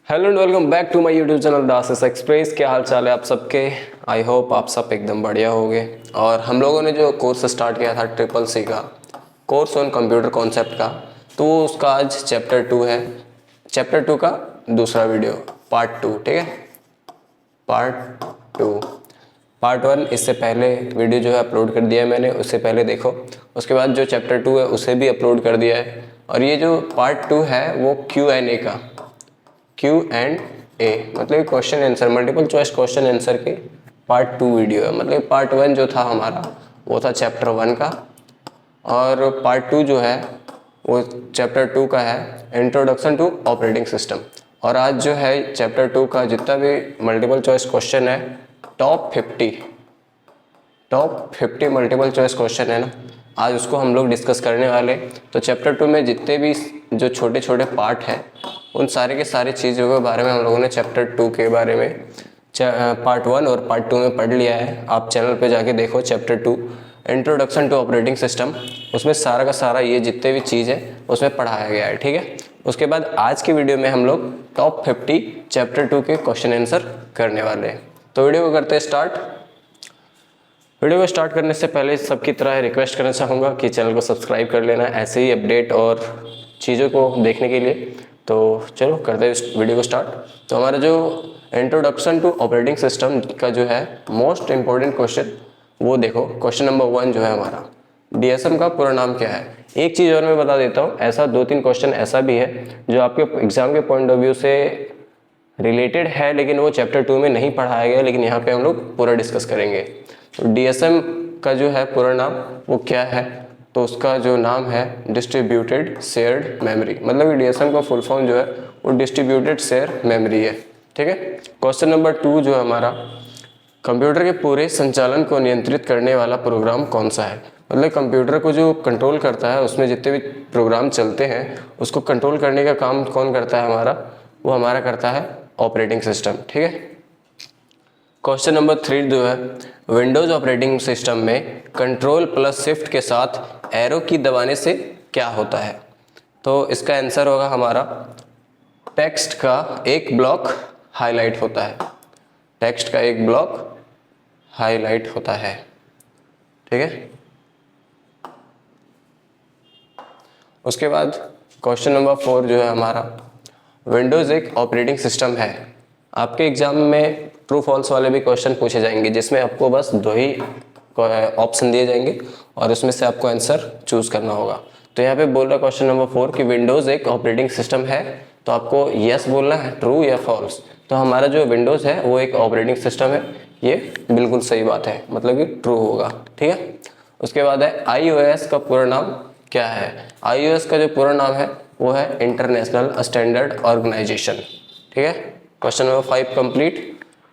Hello and welcome back to my YouTube channel Das Express. क्या हाल चाल है आप सबके? आई होप आप सब एकदम बढ़िया होंगे। और हम लोगों ने जो कोर्स स्टार्ट किया था ट्रिपल सी का कोर्स ऑन कंप्यूटर कॉन्सेप्ट का, तो उसका आज चैप्टर 2 है। चैप्टर 2 का दूसरा वीडियो पार्ट 2, ठीक है। पार्ट 2 पार्ट 1 इससे पहले वीडियो जो है अपलोड कर दिया है मैंने, उससे पहले देखो। उसके बाद जो चैप्टर 2 है उसे भी अपलोड कर दिया है। और ये जो पार्ट 2 है वो Q&A का, Q&A मतलब question answer, multiple choice question answer के पार्ट 2 वीडियो है। मतलब पार्ट 1 जो था हमारा वो था चैप्टर 1 का, और पार्ट 2 जो है वो चैप्टर 2 का है इंट्रोडक्शन टू ऑपरेटिंग सिस्टम। और आज जो है चैप्टर 2 का जितना भी मल्टीपल चॉइस क्वेश्चन है, टॉप 50 मल्टीपल चॉइस क्वेश्चन है ना, आज उसको हम लोग डिस्कस करने वाले। तो चैप्टर 2 में जितने भी जो छोटे छोटे पार्ट हैं उन सारे के सारे चीज़ों के बारे में हम लोगों ने चैप्टर 2 के बारे में पार्ट 1 और पार्ट 2 में पढ़ लिया है। आप चैनल पे जाके देखो chapter 2 introduction to operating system, उसमें सारा का सारा ये जितने भी चीज़ है उसमें पढ़ाया गया है, ठीक है। उसके बाद आज की वीडियो में हम लोग टॉप 50 चैप्टर 2 के क्वेश्चन आंसर करने वाले हैं। तो वीडियो को करते हैं स्टार्ट। वीडियो को स्टार्ट करने से पहले सबकी तरह रिक्वेस्ट करना चाहूँगा कि चैनल को सब्सक्राइब कर लेना ऐसे ही अपडेट और चीज़ों को देखने के लिए। तो चलो करते हैं इस वीडियो को स्टार्ट। तो हमारा जो इंट्रोडक्शन टू ऑपरेटिंग सिस्टम का जो है मोस्ट इम्पोर्टेंट क्वेश्चन वो देखो, क्वेश्चन नंबर 1 जो है हमारा, DSM का पूरा नाम क्या है। एक चीज़ और मैं बता देता हूँ, ऐसा 2-3 क्वेश्चन ऐसा भी है जो आपके एग्जाम के पॉइंट ऑफ व्यू से रिलेटेड है, लेकिन वो चैप्टर 2 में नहीं पढ़ाया गया, लेकिन यहाँ पे हम लोग पूरा डिस्कस करेंगे। तो DSM का जो है पूरा नाम वो क्या है, तो उसका जो नाम है डिस्ट्रीब्यूटेड शेयर्ड मेमोरी। मतलब कि DSM का फुल फॉर्म जो है वो डिस्ट्रीब्यूटेड शेयर मेमोरी है, ठीक है। क्वेश्चन नंबर 2 जो है हमारा, कंप्यूटर के पूरे संचालन को नियंत्रित करने वाला प्रोग्राम कौन सा है। मतलब कंप्यूटर को जो कंट्रोल करता है, उसमें जितने भी प्रोग्राम चलते हैं उसको कंट्रोल करने का काम कौन करता है हमारा, वो हमारा करता है ऑपरेटिंग सिस्टम, ठीक है। क्वेश्चन नंबर 3 जो है, विंडोज ऑपरेटिंग सिस्टम में कंट्रोल प्लस शिफ्ट के साथ एरो की दबाने से क्या होता है। तो इसका आंसर होगा हमारा, टेक्स्ट का एक ब्लॉक हाईलाइट होता है। टेक्स्ट का एक ब्लॉक हाईलाइट होता है, ठीक है। उसके बाद क्वेश्चन नंबर 4 जो है हमारा, विंडोज़ एक ऑपरेटिंग सिस्टम है। आपके एग्जाम में ट्रू फॉल्स वाले भी क्वेश्चन पूछे जाएंगे, जिसमें आपको बस 2 ही ऑप्शन दिए जाएंगे और उसमें से आपको आंसर चूज करना होगा। तो यहाँ पे बोल रहा है क्वेश्चन नंबर 4 कि विंडोज़ एक ऑपरेटिंग सिस्टम है, तो आपको यस बोलना है, ट्रू या फॉल्स। तो हमारा जो विंडोज़ है वो एक ऑपरेटिंग सिस्टम है, ये बिल्कुल सही बात है, मतलब कि ट्रू होगा, ठीक है। उसके बाद है iOS का पूरा नाम क्या है। iOS का जो पूरा नाम है वो है इंटरनेशनल स्टैंडर्ड ऑर्गेनाइजेशन, ठीक है। Question number 5 complete.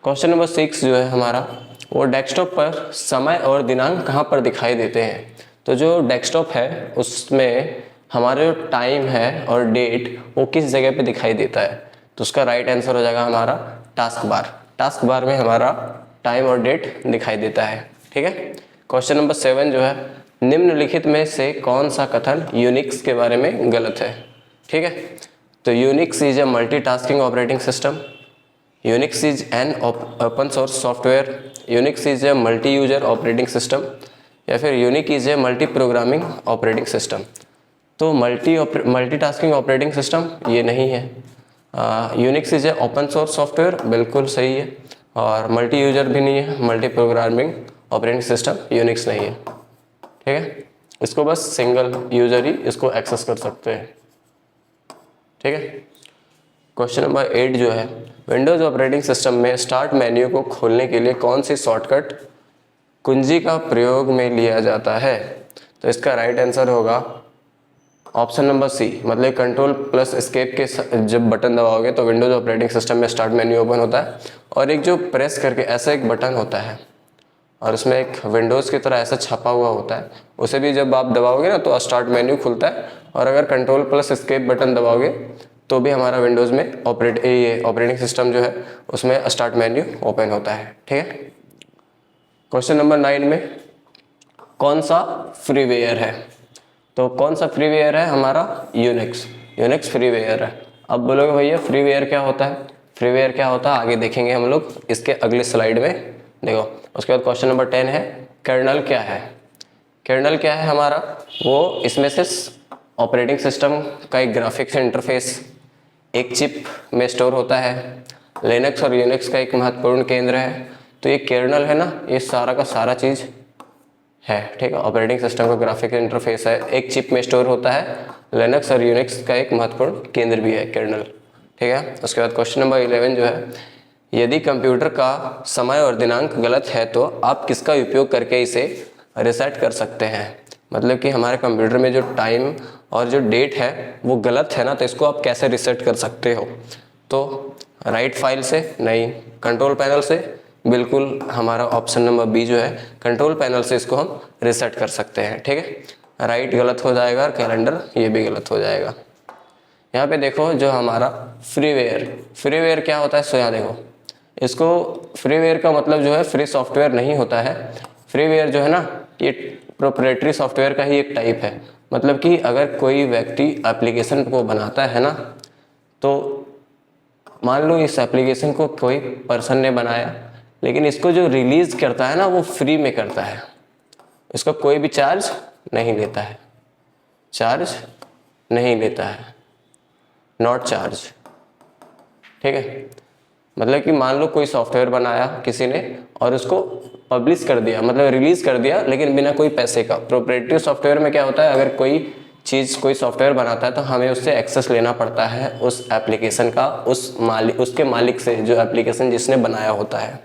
Question number 6 जो है हमारा, वो डेस्कटॉप पर समय और दिनांक कहाँ पर दिखाई देते हैं। तो जो डेस्कटॉप है उसमें हमारे जो टाइम है और डेट वो किस जगह पे दिखाई देता है। तो उसका राइट आंसर हो जाएगा हमारा टास्क बार। टास्क बार में हमारा टाइम और डेट दिखाई देता है, ठीक है। क्वेश्चन नंबर 7 जो है, निम्नलिखित में से कौन सा कथन यूनिक्स के बारे में गलत है, ठीक है। तो Unix is a multitasking operating system, Unix is an open source software, Unix is a multi user operating system, या फिर unique is a multi programming operating system. तो मल्टीटास्किंग ऑपरेटिंग सिस्टम ये नहीं है। Unix is a open source software, बिल्कुल सही है। और मल्टी यूजर भी नहीं है, multi programming operating system Unix नहीं है, ठीक है। इसको बस सिंगल यूजर ही इसको एक्सेस कर सकते हैं, ठीक है। क्वेश्चन नंबर 8 जो है, विंडोज ऑपरेटिंग सिस्टम में स्टार्ट मेन्यू को खोलने के लिए कौन सी शॉर्टकट कुंजी का प्रयोग में लिया जाता है। तो इसका राइट आंसर होगा ऑप्शन नंबर सी, मतलब कंट्रोल प्लस एस्केप के जब बटन दबाओगे तो विंडोज ऑपरेटिंग सिस्टम में स्टार्ट मेन्यू ओपन होता है, और एक जो प्रेस करके ऐसा एक बटन होता है और उसमें एक विंडोज़ की तरह ऐसा छपा हुआ होता है, उसे भी जब आप दबाओगे ना तो स्टार्ट मेन्यू खुलता है। और अगर कंट्रोल प्लस एस्केप बटन दबाओगे तो भी हमारा विंडोज़ में ऑपरेटिंग सिस्टम जो है उसमें स्टार्ट मेन्यू ओपन होता है, ठीक है। क्वेश्चन नंबर 9 में कौन सा फ्रीवेयर है। तो कौन सा फ्रीवेयर है हमारा, यूनिक्स फ्रीवेयर है। अब बोलोगे भैया फ्रीवेयर क्या होता है, फ्रीवेयर क्या होता है आगे देखेंगे हम लोग इसके अगले स्लाइड में। देखो उसके बाद क्वेश्चन नंबर 10 है कर्नल क्या है। कर्नल क्या है हमारा, वो इसमें से ऑपरेटिंग सिस्टम का एक ग्राफिक्स इंटरफेस एक चिप में स्टोर होता है, लिनक्स और यूनिक्स का एक महत्वपूर्ण केंद्र है। तो ये कर्नल है ना, ये सारा का सारा चीज़ है, ठीक है। ऑपरेटिंग सिस्टम का ग्राफिक इंटरफेस है, एक चिप में स्टोर होता है, लिनक्स और यूनिक्स का एक महत्वपूर्ण केंद्र भी है कर्नल, ठीक है। उसके बाद क्वेश्चन नंबर 11 जो है, यदि कंप्यूटर का समय और दिनांक गलत है तो आप किसका उपयोग करके इसे रिसेट कर सकते हैं। मतलब कि हमारे कंप्यूटर में जो टाइम और जो डेट है वो गलत है ना, तो इसको आप कैसे रिसेट कर सकते हो। तो राइट फाइल से नहीं, कंट्रोल पैनल से, बिल्कुल हमारा ऑप्शन नंबर बी जो है कंट्रोल पैनल से इसको हम रिसेट कर सकते हैं, ठीक है। राइट गलत हो जाएगा और कैलेंडर ये भी गलत हो जाएगा। यहाँ पे देखो जो हमारा फ्रीवेयर, फ्रीवेयर क्या होता है, सो यहाँ देखो इसको, फ्रीवेयर का मतलब जो है फ्री सॉफ्टवेयर नहीं होता है। फ्रीवेयर जो है ना ये प्रोप्राइटरी सॉफ्टवेयर का ही एक टाइप है। मतलब कि अगर कोई व्यक्ति एप्लीकेशन को बनाता है ना, तो मान लो इस एप्लीकेशन को कोई पर्सन ने बनाया, लेकिन इसको जो रिलीज करता है ना वो फ्री में करता है, इसको कोई भी चार्ज नहीं लेता है, चार्ज नहीं लेता है, नॉट चार्ज, ठीक है। मतलब कि मान लो कोई सॉफ्टवेयर बनाया किसी ने और उसको पब्लिश कर दिया, मतलब रिलीज कर दिया, लेकिन बिना कोई पैसे का। प्रोप्राइटरी सॉफ्टवेयर में क्या होता है, अगर कोई चीज़ कोई सॉफ्टवेयर बनाता है तो हमें उससे एक्सेस लेना पड़ता है उस एप्लीकेशन का, उसके मालिक से, जो एप्लीकेशन जिसने बनाया होता है।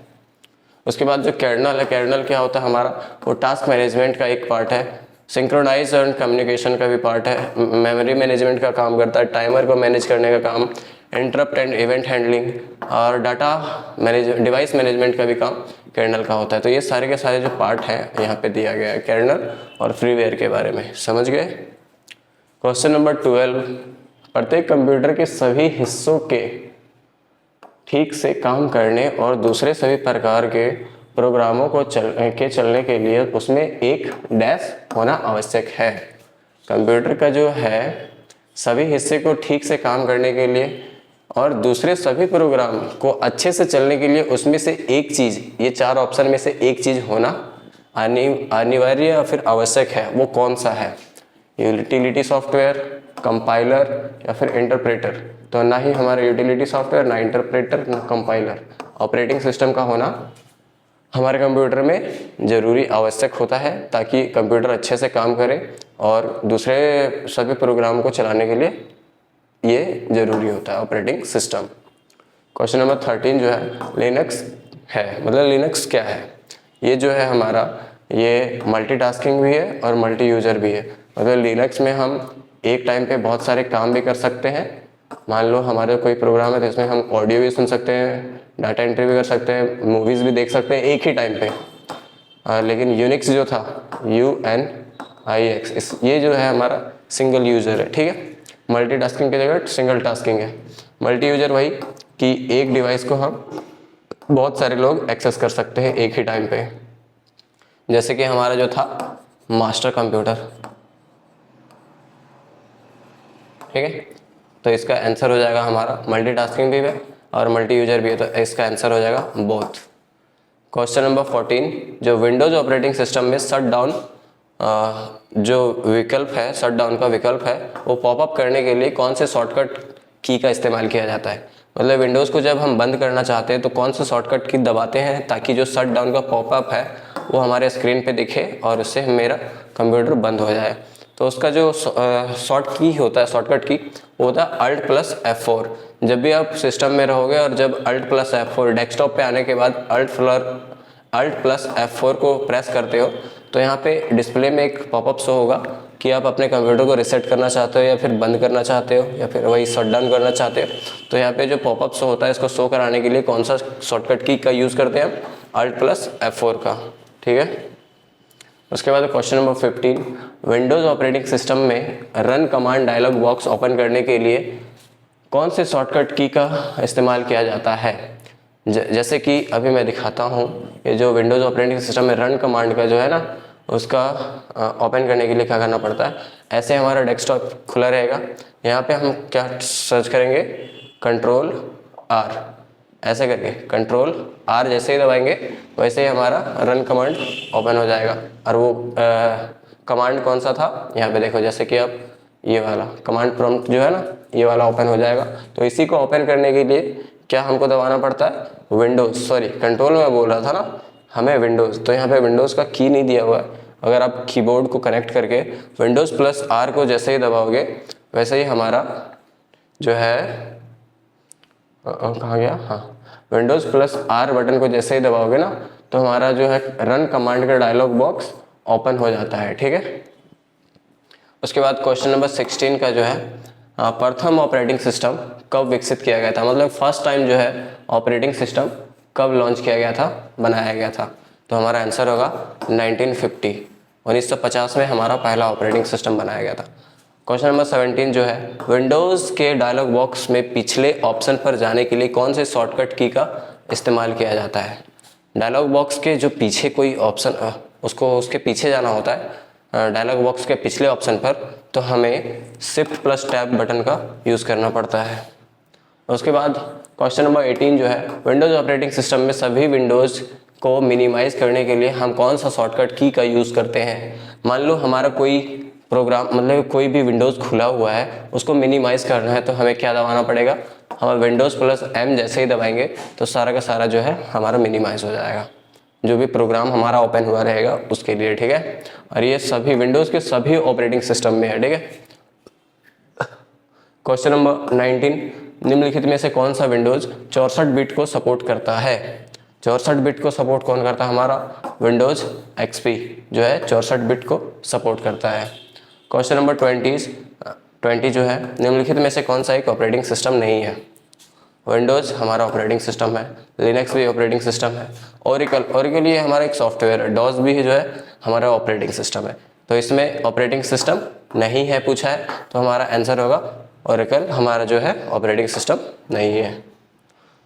उसके बाद जो कर्नल है, कर्नल क्या होता है हमारा, वो टास्क मैनेजमेंट का एक पार्ट है, सिंक्रोनाइज एंड कम्युनिकेशन का भी पार्ट है, मेमोरी मैनेजमेंट का काम करता है, टाइमर को मैनेज करने का काम, इंटरप्ट एंड इवेंट हैंडलिंग और डाटा डिवाइस मैनेजमेंट का भी काम कर्नल का होता है। तो ये सारे के सारे जो पार्ट हैं यहाँ पे दिया गया है कर्नल और फ्रीवेयर के बारे में, समझ गए। क्वेश्चन नंबर 12, प्रत्येक कंप्यूटर के सभी हिस्सों के ठीक से काम करने और दूसरे सभी प्रकार के प्रोग्रामों को चलने के लिए उसमें एक डैश होना आवश्यक है। कंप्यूटर का जो है सभी हिस्से को ठीक से काम करने के लिए और दूसरे सभी प्रोग्राम को अच्छे से चलने के लिए उसमें से एक चीज़, ये चार ऑप्शन में से एक चीज़ होना अनिवार्य या फिर आवश्यक है। वो कौन सा है, यूटिलिटी सॉफ्टवेयर, कंपाइलर या फिर इंटरप्रेटर। तो ना ही हमारा यूटिलिटी सॉफ्टवेयर, ना इंटरप्रेटर, ना कंपाइलर, ऑपरेटिंग सिस्टम का होना हमारे कंप्यूटर में ज़रूरी आवश्यक होता है ताकि कंप्यूटर अच्छे से काम करे और दूसरे सभी प्रोग्राम को चलाने के लिए ये ज़रूरी होता है ऑपरेटिंग सिस्टम। क्वेश्चन नंबर 13 जो है लिनक्स है, मतलब लिनक्स क्या है। ये जो है हमारा ये मल्टीटास्किंग भी है और मल्टी यूज़र भी है। मतलब लिनक्स में हम एक टाइम पे बहुत सारे काम भी कर सकते हैं। मान लो हमारे कोई प्रोग्राम है तो इसमें हम ऑडियो भी सुन सकते हैं, डाटा एंट्री भी कर सकते हैं, मूवीज़ भी देख सकते हैं एक ही टाइम पे। लेकिन यूनिक्स जो था UNIX, ये जो है हमारा सिंगल यूज़र है, ठीक है। मल्टीटास्किंग की जगह सिंगल टास्किंग है। मल्टी यूज़र वही कि एक डिवाइस को हम बहुत सारे लोग एक्सेस कर सकते हैं एक ही टाइम पे। जैसे कि हमारा जो था मास्टर कंप्यूटर, ठीक है। तो इसका आंसर हो जाएगा हमारा मल्टीटास्किंग भी है और मल्टी यूज़र भी है, तो इसका आंसर हो जाएगा बोथ। क्वेश्चन नंबर 14, जो विंडोज़ ऑपरेटिंग सिस्टम में शट डाउन जो विकल्प है, शट डाउन का विकल्प है, वो पॉपअप करने के लिए कौन से शॉर्टकट की का इस्तेमाल किया जाता है। मतलब विंडोज़ को जब हम बंद करना चाहते हैं तो कौन से शॉर्टकट की दबाते हैं ताकि जो शट डाउन का पॉपअप है वो हमारे स्क्रीन पे दिखे और उससे मेरा कंप्यूटर बंद हो जाए। तो उसका जो शॉर्ट की होता है, शॉर्टकट की, वो होता है Alt+F4। जब भी आप सिस्टम में रहोगे और जब Alt+F4 डेस्कटॉप पे आने के बाद Alt+F4 को प्रेस करते हो तो यहाँ पे डिस्प्ले में एक पॉपअप शो होगा कि आप अपने कंप्यूटर को रीसेट करना चाहते हो या फिर बंद करना चाहते हो या फिर वही शट डाउन करना चाहते हो। तो यहाँ पे जो पॉपअप शो होता है इसको शो कराने के लिए कौन सा शॉर्टकट की का यूज़ करते हैं, Alt+F4 का, ठीक है। उसके बाद question number 15, Windows operating system में run command dialog box open करने के लिए कौन से शॉर्टकट की का इस्तेमाल किया जाता है। जैसे कि अभी मैं दिखाता हूँ, ये जो विंडोज़ ऑपरेटिंग सिस्टम में रन कमांड का जो है ना, उसका ओपन करने के लिए क्या करना पड़ता है, ऐसे हमारा डेस्कटॉप खुला रहेगा, यहाँ पे हम क्या सर्च करेंगे, कंट्रोल आर, ऐसे करके कंट्रोल आर जैसे ही दबाएंगे वैसे ही हमारा रन कमांड ओपन हो जाएगा। और वो कमांड कौन सा था, यहाँ पे देखो, जैसे कि अब ये वाला कमांड प्रॉम्प्ट जो है ना, ये वाला ओपन हो जाएगा। तो इसी को ओपन करने के लिए क्या हमको दबाना पड़ता है, विंडोज़, सॉरी कंट्रोल में बोल रहा था ना, हमें विंडोज़, तो यहाँ पे विंडोज़ का की नहीं दिया हुआ है। अगर आप कीबोर्ड को कनेक्ट करके विंडोज़ प्लस आर को जैसे ही दबाओगे वैसे ही हमारा जो है कहाँ गया, हाँ, विंडोज़ प्लस आर बटन को जैसे ही दबाओगे ना तो हमारा जो है रन कमांड का डायलॉग बॉक्स ओपन हो जाता है, ठीक है। उसके बाद क्वेश्चन नंबर 16 का जो है प्रथम ऑपरेटिंग सिस्टम कब विकसित किया गया था, मतलब फर्स्ट टाइम जो है ऑपरेटिंग सिस्टम कब लॉन्च किया गया था, बनाया गया था। तो हमारा आंसर होगा 1950, 1950 में हमारा पहला ऑपरेटिंग सिस्टम बनाया गया था। क्वेश्चन नंबर 17 जो है विंडोज़ के डायलॉग बॉक्स में पिछले ऑप्शन पर जाने के लिए कौन से शॉर्टकट की का इस्तेमाल किया जाता है। डायलॉग बॉक्स के जो पीछे कोई ऑप्शन उसको उसके पीछे जाना होता है डायलॉग बॉक्स के पिछले ऑप्शन पर, तो हमें शिफ्ट प्लस टैब बटन का यूज़ करना पड़ता है। उसके बाद क्वेश्चन नंबर 18 जो है विंडोज़ ऑपरेटिंग सिस्टम में सभी विंडोज़ को मिनिमाइज़ करने के लिए हम कौन सा शॉर्टकट की का यूज़ करते हैं। मान लो हमारा कोई प्रोग्राम, मतलब कोई भी विंडोज़ खुला हुआ है, उसको मिनिमाइज़ करना है तो हमें क्या दबाना पड़ेगा, हम विंडोज़ प्लस एम जैसे ही दबाएंगे तो सारा का सारा जो है हमारा मिनिमाइज़ हो जाएगा, जो भी प्रोग्राम हमारा ओपन हुआ रहेगा उसके लिए, ठीक है। और ये सभी विंडोज़ के सभी ऑपरेटिंग सिस्टम में है, ठीक है। क्वेश्चन नंबर 19 निम्नलिखित में से कौन सा विंडोज़ 64 बिट को सपोर्ट करता है। 64 बिट को सपोर्ट कौन करता है, हमारा विंडोज़ एक्सपी जो है 64 बिट को सपोर्ट करता है। क्वेश्चन नंबर 20 जो है निम्नलिखित में से कौन सा एक ऑपरेटिंग सिस्टम नहीं है। विंडोज़ हमारा ऑपरेटिंग सिस्टम है, लिनक्स भी ऑपरेटिंग सिस्टम है, ओरेकल ये हमारा एक सॉफ्टवेयर है, डॉस भी जो है हमारा ऑपरेटिंग सिस्टम है। तो इसमें ऑपरेटिंग सिस्टम नहीं है पूछा है, तो हमारा आंसर होगा ओरेकल हमारा जो है ऑपरेटिंग सिस्टम नहीं है।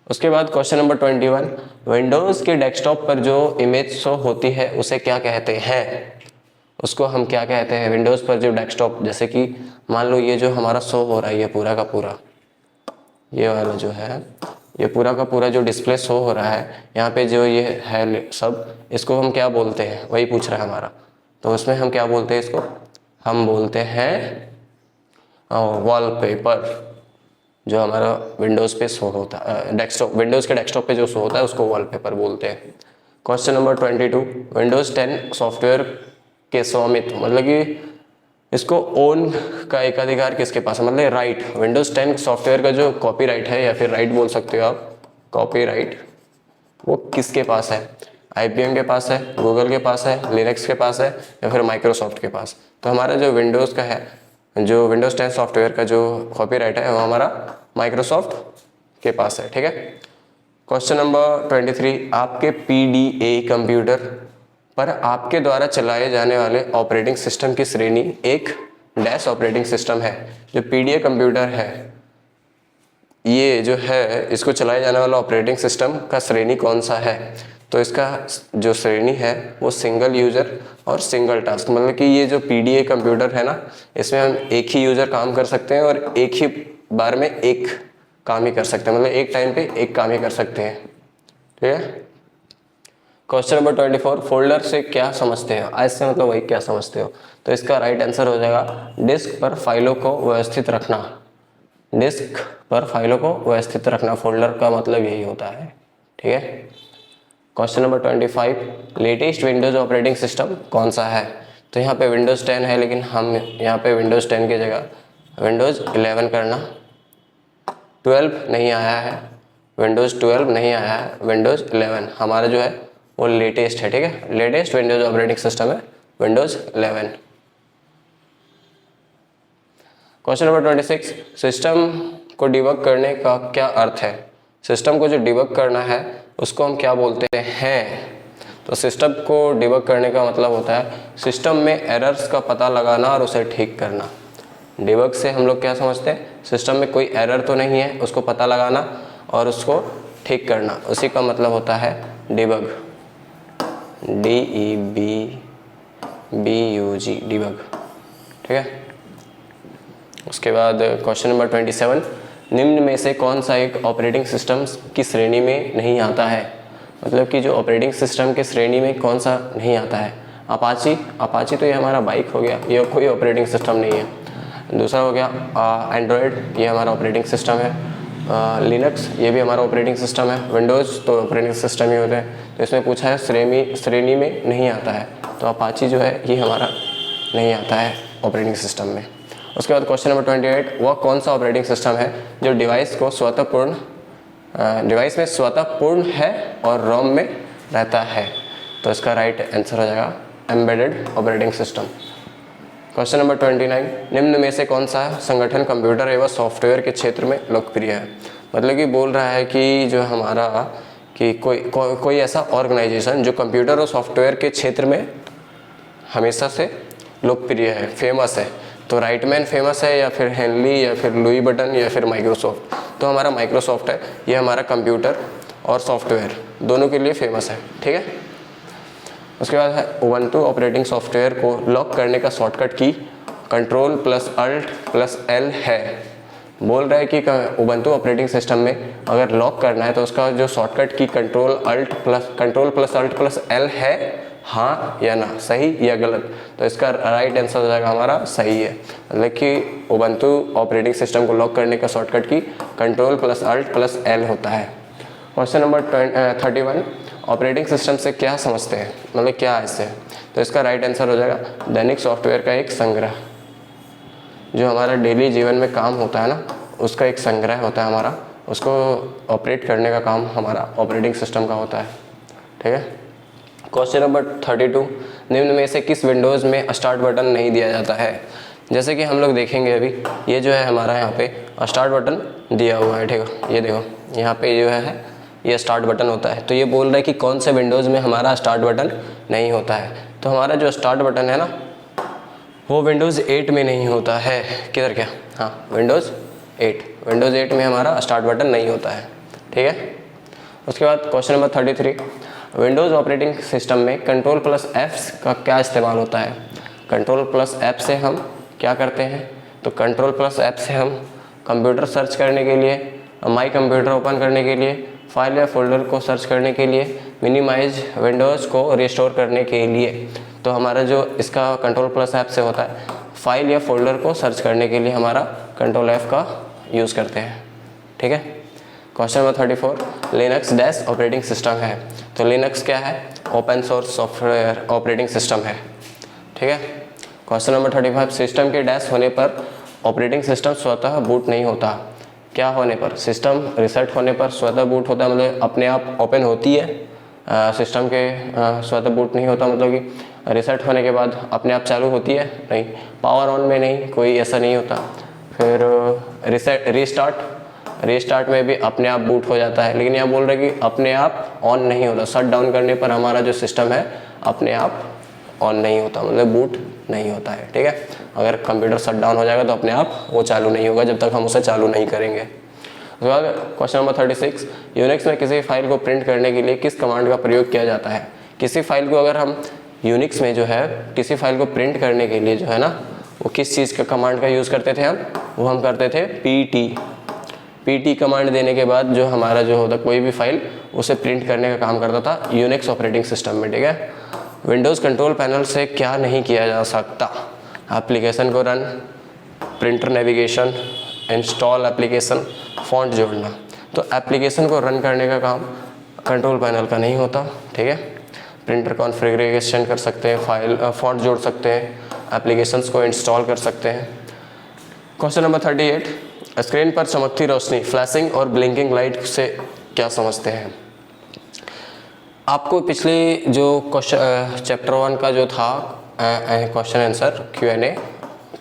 उसके बाद क्वेश्चन नंबर 21 विंडोज़ के डेस्कटॉप पर जो इमेज शो होती है उसे क्या कहते हैं। उसको हम क्या कहते हैं, विंडोज़ पर जो डेस्कटॉप, जैसे कि मान लो ये जो हमारा शो हो रहा है, ये पूरा का पूरा, ये वाला जो है, ये पूरा का पूरा जो डिस्प्ले शो हो रहा है, यहाँ पे जो ये है सब, इसको हम क्या बोलते हैं, वही पूछ रहा है हमारा। तो उसमें हम क्या बोलते हैं, इसको हम बोलते हैं वॉलपेपर। जो हमारा विंडोज़ पे शो होता है, डेस्कटॉप, विंडोज़ के डेस्कटॉप पे जो शो होता है उसको वॉलपेपर बोलते हैं। क्वेश्चन नंबर 22 विंडोज़ 10 सॉफ्टवेयर के स्वामित्व, मतलब कि इसको ओन का एकाधिकार किसके पास है, मतलब राइट, विंडोज़ 10 सॉफ्टवेयर का जो कॉपीराइट है, या फिर राइट बोल सकते हो आप, कॉपीराइट, वो किसके पास है, IBM के पास है, गूगल के पास है, लिनक्स के पास है, या फिर माइक्रोसॉफ्ट के पास। तो हमारा जो विंडोज़ का है, जो विंडोज़ 10 सॉफ्टवेयर का जो कॉपीराइट है वो हमारा माइक्रोसॉफ्ट के पास है, ठीक है। क्वेश्चन नंबर 23 आपके PDA कंप्यूटर पर आपके द्वारा चलाए जाने वाले ऑपरेटिंग सिस्टम की श्रेणी एक डैश ऑपरेटिंग सिस्टम है। जो PDA कंप्यूटर है, ये जो है इसको चलाए जाने वाला ऑपरेटिंग सिस्टम का श्रेणी कौन सा है। तो इसका जो श्रेणी है वो सिंगल यूज़र और सिंगल टास्क, मतलब कि ये जो PDA कंप्यूटर है ना, इसमें हम एक ही यूज़र काम कर सकते हैं और एक ही बार में एक काम ही कर सकते हैं, मतलब एक टाइम पे एक काम ही कर सकते हैं, ठीक है। क्वेश्चन नंबर 24 फोल्डर से क्या समझते हो, आज से मतलब वही क्या समझते हो। तो इसका राइट आंसर हो जाएगा डिस्क पर फाइलों को व्यवस्थित रखना। डिस्क पर फाइलों को व्यवस्थित रखना, फोल्डर का मतलब यही होता है, ठीक है। Question number 25 latest Windows operating system कौन सा है। तो यहाँ पे विंडोज़ 10 है, लेकिन हम यहाँ पे विंडोज़ 10 की जगह विंडोज़ 11 करना। 12 नहीं आया है, विंडोज़ 12 नहीं आया है, विंडोज़ 11 हमारा जो है वो लेटेस्ट है, ठीक है। लेटेस्ट विंडोज़ ऑपरेटिंग सिस्टम है विंडोज़ 11। क्वेश्चन नंबर 26 सिस्टम को डिबग करने का क्या अर्थ है। सिस्टम को जो डिबग करना है उसको हम क्या बोलते हैं। तो सिस्टम को डिबग करने का मतलब होता है सिस्टम में एरर्स का पता लगाना और उसे ठीक करना। डिबग से हम लोग क्या समझते हैं, सिस्टम में कोई एरर तो नहीं है, उसको पता लगाना और उसको ठीक करना, उसी का मतलब होता है डिबग, DEBUG। BUG डिबग, ठीक है। उसके बाद क्वेश्चन नंबर 27, निम्न में से कौन सा एक ऑपरेटिंग सिस्टम की श्रेणी में नहीं आता है? मतलब कि जो ऑपरेटिंग सिस्टम के श्रेणी में कौन सा नहीं आता है? अपाची तो ये हमारा बाइक हो गया, ये कोई ऑपरेटिंग सिस्टम नहीं है। दूसरा हो गया एंड्रॉयड, ये हमारा ऑपरेटिंग सिस्टम है। लिनक्स, ये भी हमारा ऑपरेटिंग सिस्टम है। विंडोज़ तो ऑपरेटिंग सिस्टम ही होते हैं। तो इसमें पूछा है श्रेणी में नहीं आता है, तो अपाची जो है ये हमारा नहीं आता है ऑपरेटिंग सिस्टम में। उसके बाद क्वेश्चन नंबर 28, वह कौन सा ऑपरेटिंग सिस्टम है जो डिवाइस में स्वतः पूर्ण है और रोम में रहता है? तो इसका राइट आंसर हो जाएगा embedded operating system. Question number 29, निम्न में से कौन सा संगठन कंप्यूटर एवं सॉफ्टवेयर के क्षेत्र में लोकप्रिय है? मतलब कि बोल रहा है कि जो हमारा कि कोई ऐसा ऑर्गेनाइजेशन जो कंप्यूटर और सॉफ्टवेयर के क्षेत्र में हमेशा से लोकप्रिय है, फेमस है। तो राइटमैन फेमस है, या फिर हेनली, या फिर लुई बटन, या फिर माइक्रोसॉफ्ट? तो हमारा माइक्रोसॉफ्ट है, ये हमारा कंप्यूटर और सॉफ्टवेयर दोनों के लिए फेमस है, ठीक है। उसके बाद है उबंटू ऑपरेटिंग सॉफ्टवेयर को लॉक करने का शॉर्टकट की Ctrl+Alt+L है। बोल रहा है कि उबंटू ऑपरेटिंग सिस्टम में अगर लॉक करना है तो उसका जो शॉर्टकट की Ctrl+Alt+L है, हाँ या ना, सही या गलत? तो इसका राइट आंसर हो जाएगा हमारा सही है। मतलब कि उबंटू ऑपरेटिंग सिस्टम को लॉक करने का शॉर्टकट की Ctrl+Alt+L होता है। क्वेश्चन नंबर 31, ऑपरेटिंग सिस्टम से क्या समझते हैं? मतलब क्या है इससे? तो इसका राइट आंसर हो जाएगा दैनिक सॉफ्टवेयर का एक संग्रह। जो हमारा डेली जीवन में काम होता है ना, उसका एक संग्रह होता है हमारा, उसको ऑपरेट करने का काम हमारा ऑपरेटिंग सिस्टम का होता है, ठीक है। क्वेश्चन नंबर 32, निम्न में से किस विंडोज़ में स्टार्ट बटन नहीं दिया जाता है? जैसे कि हम लोग देखेंगे अभी, ये जो है हमारा यहाँ पे स्टार्ट बटन दिया हुआ है, ठीक है। ये देखो यहाँ पे जो है ये स्टार्ट बटन होता है। तो ये बोल रहा है कि कौन से विंडोज़ में हमारा स्टार्ट बटन नहीं होता है? तो हमारा जो स्टार्ट बटन है ना, वो विंडोज़ 8 में नहीं होता है। किधर क्या? हाँ, विंडोज़ 8 में हमारा स्टार्ट बटन नहीं होता है, ठीक है। उसके बाद question number 33, Windows operating system में Ctrl+F का क्या इस्तेमाल होता है? Ctrl+F से हम क्या करते हैं? तो Ctrl+F से हम कंप्यूटर सर्च करने के लिए, माई कंप्यूटर ओपन करने के लिए, फाइल या फोल्डर को सर्च करने के लिए, मिनिमाइज विंडोज़ को रिस्टोर करने के लिए। तो हमारा जो इसका Ctrl+F से होता है, फाइल या फोल्डर को सर्च करने के लिए हमारा Ctrl+F का यूज़ करते हैं, ठीक है। Question number 34, Linux dash operating system है। तो लिनक्स क्या है? Open source software operating system है, ठीक है। क्वेश्चन नंबर 35, सिस्टम के डैश होने पर ऑपरेटिंग सिस्टम स्वतः बूट नहीं होता। क्या होने पर? सिस्टम रिसेट होने पर स्वतः बूट होता है, मतलब अपने आप ओपन होती है सिस्टम के, स्वतः बूट नहीं होता, मतलब कि रिसेट होने के बाद अपने आप चालू होती है, नहीं। पावर ऑन में नहीं, कोई ऐसा नहीं होता। फिर रीस्टार्ट में भी अपने आप बूट हो जाता है, लेकिन यहाँ बोल रहे कि अपने आप ऑन नहीं होता। शट डाउन करने पर हमारा जो सिस्टम है अपने आप ऑन नहीं होता, मतलब बूट नहीं होता है, ठीक है। अगर कंप्यूटर शट डाउन हो जाएगा तो अपने आप वो चालू नहीं होगा जब तक हम उसे चालू नहीं करेंगे। उसके बाद क्वेश्चन नंबर 36, यूनिक्स में किसी फाइल को प्रिंट करने के लिए किस कमांड का प्रयोग किया जाता है? किसी फाइल को अगर हम यूनिक्स में जो है किसी फाइल को प्रिंट करने के लिए जो है ना, वो किस चीज़ का कमांड का यूज़ करते थे हम करते थे PT कमांड देने के बाद जो हमारा जो होता कोई भी फाइल उसे प्रिंट करने का काम करता था यूनिक्स ऑपरेटिंग सिस्टम में, ठीक है। विंडोज़ कंट्रोल पैनल से क्या नहीं किया जा सकता? एप्लीकेशन को run, printer navigation, install application, font जोड़ना। तो एप्लीकेशन को रन करने का काम कंट्रोल पैनल का नहीं होता, ठीक है। प्रिंटर कॉन्फ़िगरेशन कर सकते हैं, फाइल फ़ॉन्ट जोड़ सकते हैं, एप्लीकेशंस को इंस्टॉल कर सकते हैं। क्वेश्चन नंबर 38, स्क्रीन पर चमकती रोशनी, फ्लैशिंग और ब्लिंकिंग लाइट से क्या समझते हैं? आपको पिछले जो क्वेश्चन चैप्टर 1 का जो था क्वेश्चन आंसर Q&A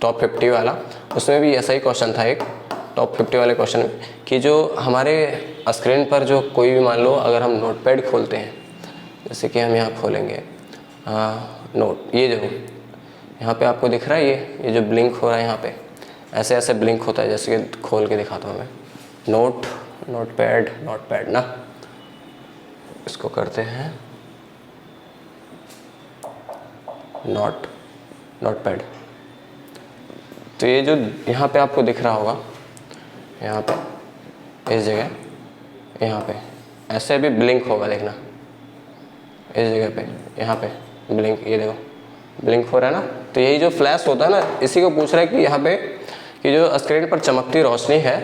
टॉप 50 वाला, उसमें भी ऐसा ही क्वेश्चन था एक टॉप 50 वाले क्वेश्चन में, कि जो हमारे स्क्रीन पर जो कोई भी, मान लो अगर हम नोटपैड खोलते हैं, जैसे कि हम यहाँ खोलेंगे नोट, ये जो यहाँ पे आपको दिख रहा है, ये जो ब्लिंक हो रहा है यहाँ पे, ऐसे ऐसे ब्लिंक होता है। जैसे कि खोल के दिखाता हूँ मैं, नोटपैड ना, इसको करते हैं नोटपैड। तो ये जो यहाँ पे आपको दिख रहा होगा, यहाँ पे इस जगह, यहाँ पे ऐसे भी ब्लिंक होगा, देखना इस जगह पे, यहाँ पे ब्लिंक, ये देखो ब्लिंक हो रहा है ना। तो यही जो फ्लैश होता है ना, इसी को पूछ रहा है कि यहाँ पे कि जो स्क्रीन पर चमकती रोशनी है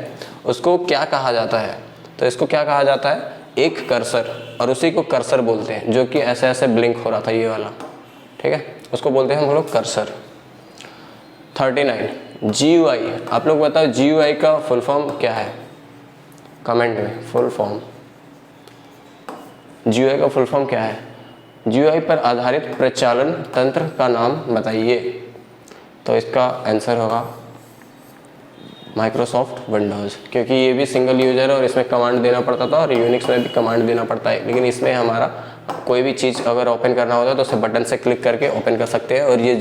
उसको क्या कहा जाता है। तो इसको क्या कहा जाता है, एक कर्सर, और उसी को कर्सर बोलते हैं, जो कि ऐसे ऐसे ब्लिंक हो रहा था ये वाला, ठीक है, उसको बोलते हैं हम लोग कर्सर। 39 GUI, आप लोग बताओ GUI का फुल फॉर्म क्या है, कमेंट में फुल फॉर्म। GUI का फुल फॉर्म क्या है, GUI पर आधारित प्रचालन तंत्र का नाम बताइए। तो इसका आंसर होगा माइक्रोसॉफ्ट विंडोज़, क्योंकि ये भी सिंगल यूजर है और इसमें कमांड देना पड़ता था, और यूनिक्स में भी कमांड देना पड़ता है, लेकिन इसमें हमारा कोई भी चीज़ अगर ओपन करना होता है तो उसे बटन से क्लिक करके ओपन कर सकते हैं। और ये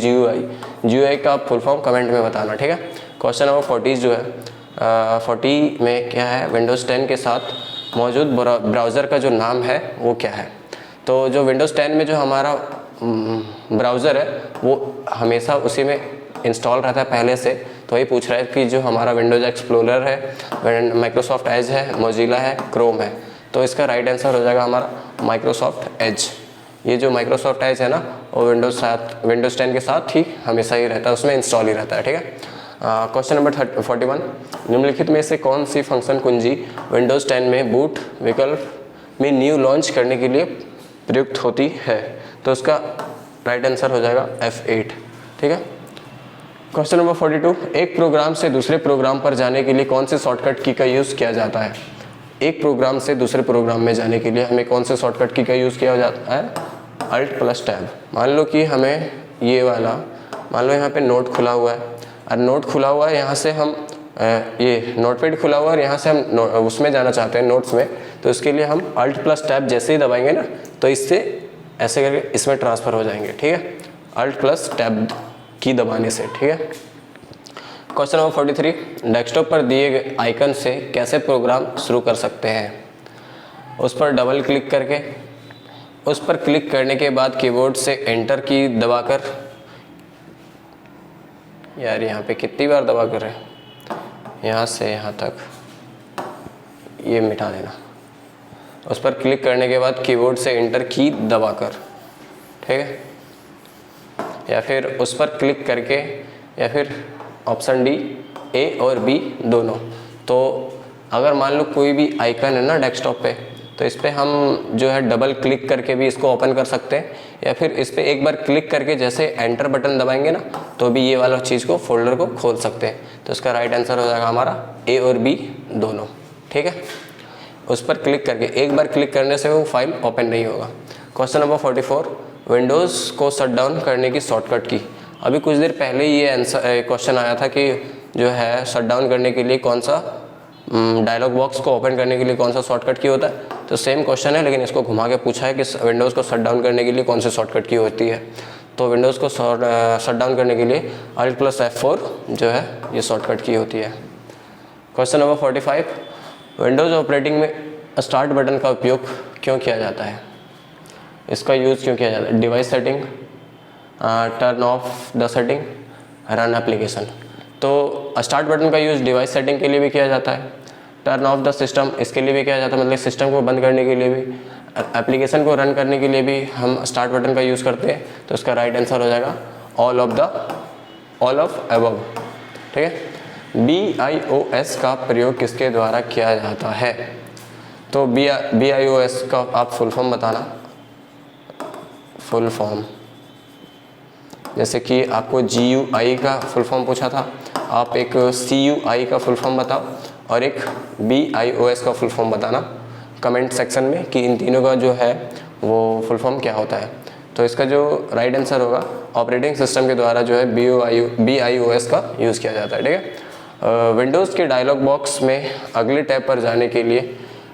GUI का फुल फॉर्म कमेंट में बताना, ठीक है। क्वेश्चन नंबर 40 जो है 40 में क्या है, विंडोज़ 10 के साथ मौजूद ब्राउज़र का जो नाम है वो क्या है। तो जो विंडोज़ 10 में जो हमारा ब्राउज़र है वो हमेशा उसी में इंस्टॉल रहता है पहले से। तो वही पूछ रहा है कि जो हमारा विंडोज़ एक्सप्लोरर है, माइक्रोसॉफ्ट एज है, मोजिला है, क्रोम है। तो इसका राइट आंसर हो जाएगा हमारा माइक्रोसॉफ्ट एज। ये जो माइक्रोसॉफ्ट एज है ना, वो विंडोज़ 10 के साथ ही हमेशा ही रहता है, उसमें इंस्टॉल ही रहता है, ठीक है। क्वेश्चन नंबर 41, निम्नलिखित में से कौन सी फंक्शन कुंजी विंडोज़ 10 में बूट विकल्प में न्यू लॉन्च करने के लिए प्रयुक्त होती है। तो उसका राइट आंसर हो जाएगा F8, ठीक है। क्वेश्चन नंबर 42, एक प्रोग्राम से दूसरे प्रोग्राम पर जाने के लिए कौन से शॉर्टकट की का यूज़ किया जाता है। एक प्रोग्राम से दूसरे प्रोग्राम में जाने के लिए हमें कौन से शॉर्टकट की का यूज़ किया जाता है, Alt+Tab। मान लो कि हमें ये वाला, मान लो यहाँ पे नोट खुला हुआ है, और नोट खुला हुआ है, यहाँ से हम ये नोटपैड खुला हुआ है और यहाँ से हम उसमें जाना चाहते हैं नोट्स में। तो इसके लिए हम Alt+Tab जैसे ही दबाएंगे ना, तो इससे ऐसे करके इसमें ट्रांसफ़र हो जाएंगे, ठीक है, Alt+Tab की दबाने से, ठीक है। क्वेश्चन नंबर 43, डेस्कटॉप पर दिए गए आइकन से कैसे प्रोग्राम शुरू कर सकते हैं। उस पर डबल क्लिक करके, उस पर क्लिक करने के बाद कीबोर्ड से एंटर की दबाकर, यार यहाँ पे कितनी बार दबा कर रहे हैं, यहाँ से यहाँ तक, ये मिटा देना। उस पर क्लिक करने के बाद कीबोर्ड से एंटर की दबाकर, ठीक है, या फिर उस पर क्लिक करके, या फिर ऑप्शन डी A और B दोनों। तो अगर मान लो कोई भी आइकन है ना डेस्कटॉप पे, तो इस पर हम जो है डबल क्लिक करके भी इसको ओपन कर सकते हैं, या फिर इस पर एक बार क्लिक करके जैसे एंटर बटन दबाएंगे ना, तो भी ये वाला चीज़ को, फोल्डर को खोल सकते हैं। तो इसका राइट आंसर हो जाएगा हमारा A और B दोनों, ठीक है। उस पर क्लिक करके, एक बार क्लिक करने से वो फाइल ओपन नहीं होगा। क्वेश्चन नंबर 44, विंडोज़ को शट डाउन करने की शॉर्टकट की। अभी कुछ देर पहले ये आंसर क्वेश्चन आया था कि जो है शट डाउन करने के लिए कौन सा, डायलॉग बॉक्स को ओपन करने के लिए कौन सा शॉर्टकट की होता है। तो सेम क्वेश्चन है, लेकिन इसको घुमा के पूछा है कि विंडोज़ को शट डाउन करने के लिए कौन सी शॉर्टकट की होती है। तो विंडोज़ को शट डाउन करने के लिए Alt+F4 जो है ये शॉर्टकट की होती है। क्वेश्चन नंबर 45, विंडोज़ ऑपरेटिंग में स्टार्ट बटन का उपयोग क्यों किया जाता है, इसका यूज़ क्यों किया जाता है। Device setting, turn off the setting, run application. तो स्टार्ट बटन का यूज़ डिवाइस सेटिंग के लिए भी किया जाता है, टर्न ऑफ द सिस्टम इसके लिए भी किया जाता है, मतलब सिस्टम को बंद करने के लिए भी, एप्लीकेशन को रन करने के लिए भी हम स्टार्ट बटन का यूज़ करते हैं। तो इसका राइट आंसर हो जाएगा ऑल ऑफ अबव, ठीक है। BIOS का प्रयोग किसके द्वारा किया जाता है। तो BIOS का आप फुल फॉर्म बताना, फुल फॉर्म, जैसे कि आपको GUI का फुल फॉर्म पूछा था, आप एक CUI का फुल फॉर्म बताओ और एक BIOS का फुल फॉर्म बताना कमेंट सेक्शन में कि इन तीनों का जो है वो फुल फॉर्म क्या होता है। तो इसका जो राइट आंसर होगा, ऑपरेटिंग सिस्टम के द्वारा जो है BIOS का यूज़ किया जाता है, ठीक है। विंडोज़ के डायलॉग बॉक्स में अगले टैब पर जाने के लिए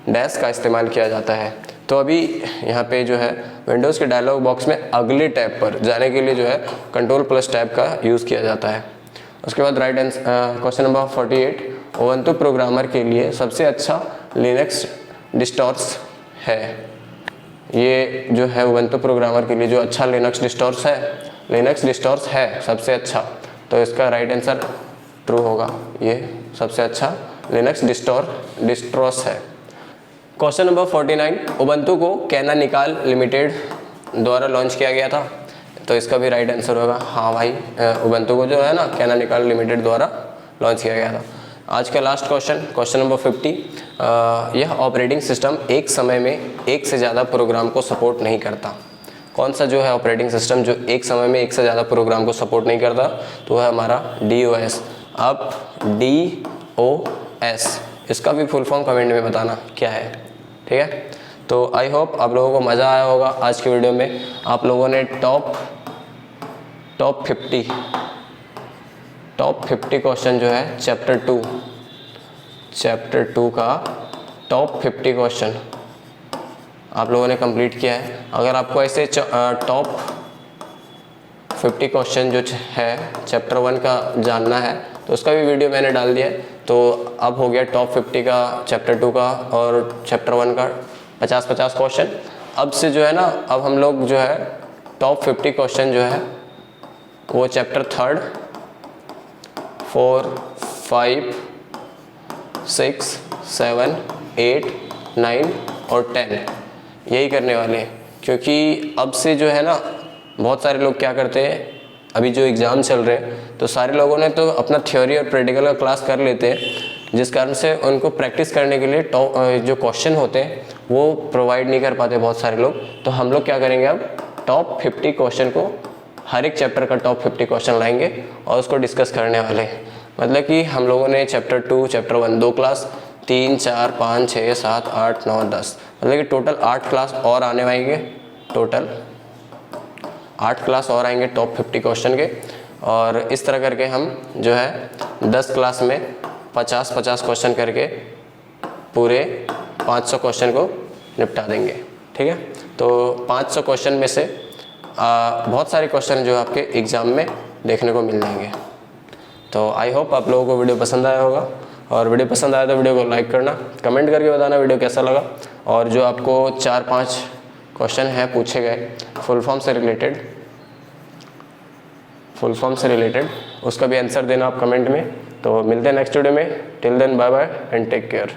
डैश का इस्तेमाल किया जाता है। तो अभी यहाँ पे जो है विंडोज़ के डायलॉग बॉक्स में अगले टैब पर जाने के लिए जो है Ctrl+Tab का यूज़ किया जाता है। उसके बाद right answer question number 48, Ubuntu programmer के लिए सबसे अच्छा लिनक्स डिस्टोर्स है। ये जो है उबंटू प्रोग्रामर के लिए जो अच्छा लिनक्स डिस्टोर्स है लिनक्स डिस्टोर्स है सबसे अच्छा, तो इसका राइट आंसर ट्रू होगा, ये सबसे अच्छा लिनक्स डिस्ट्रोस है। क्वेश्चन नंबर 49, उबंटू को कैनानिकल लिमिटेड द्वारा लॉन्च किया गया था, तो इसका भी राइट आंसर होगा हाँ भाई, उबंटू को जो है ना कैनानिकल लिमिटेड द्वारा लॉन्च किया गया था। आज का लास्ट क्वेश्चन नंबर 50, यह ऑपरेटिंग सिस्टम एक समय में एक से ज़्यादा प्रोग्राम को सपोर्ट नहीं करता। कौन सा जो है ऑपरेटिंग सिस्टम जो एक समय में एक से ज़्यादा प्रोग्राम को सपोर्ट नहीं करता, तो है हमारा DOS। अब DOS इसका भी फुल फॉर्म कमेंट में बताना क्या है, ठीक है। तो आई होप आप लोगों को मज़ा आया होगा आज की वीडियो में। आप लोगों ने टॉप 50 क्वेश्चन जो है चैप्टर 2 का टॉप 50 क्वेश्चन आप लोगों ने कंप्लीट किया है। अगर आपको ऐसे टॉप 50 क्वेश्चन जो है चैप्टर 1 का जानना है तो उसका भी वीडियो मैंने डाल दिया है। तो अब हो गया टॉप 50 का चैप्टर 2 का और चैप्टर 1 का 50-50 क्वेश्चन। अब से जो है ना, अब हम लोग जो है टॉप 50 क्वेश्चन जो है वो चैप्टर 3, 4, 5, 6, 7, 8, 9 और 10 यही करने वाले हैं। क्योंकि अब से जो है ना बहुत सारे लोग क्या करते हैं, अभी जो एग्ज़ाम चल रहे हैं तो सारे लोगों ने तो अपना थ्योरी और प्रैक्टिकल का क्लास कर लेते हैं, जिस कारण से उनको प्रैक्टिस करने के लिए जो क्वेश्चन होते हैं वो प्रोवाइड नहीं कर पाते बहुत सारे लोग। तो हम लोग क्या करेंगे, अब टॉप 50 क्वेश्चन को, हर एक चैप्टर का टॉप 50 क्वेश्चन लाएंगे और उसको डिस्कस करने वाले हैं। मतलब कि हम लोगों ने चैप्टर 2, चैप्टर 1 2 क्लास, 3, 4, 5, 6, 7, 8, 9, 10 मतलब कि टोटल 8 क्लास और आने आएंगे। टोटल 8 क्लास और आएंगे टॉप 50 क्वेश्चन के। और इस तरह करके हम जो है 10 क्लास में 50-50 क्वेश्चन करके पूरे 500 क्वेश्चन को निपटा देंगे, ठीक है। तो 500 क्वेश्चन में से बहुत सारे क्वेश्चन जो आपके एग्ज़ाम में देखने को मिल जाएंगे। तो आई होप आप लोगों को वीडियो पसंद आया होगा, और वीडियो पसंद आया तो वीडियो को लाइक करना, कमेंट करके बताना वीडियो कैसा लगा। और जो आपको 4-5 क्वेश्चन हैं पूछे गए फुल फॉर्म से रिलेटेड उसका भी आंसर देना आप कमेंट में। तो मिलते हैं नेक्स्ट वीडियो में। Till then bye bye and take care.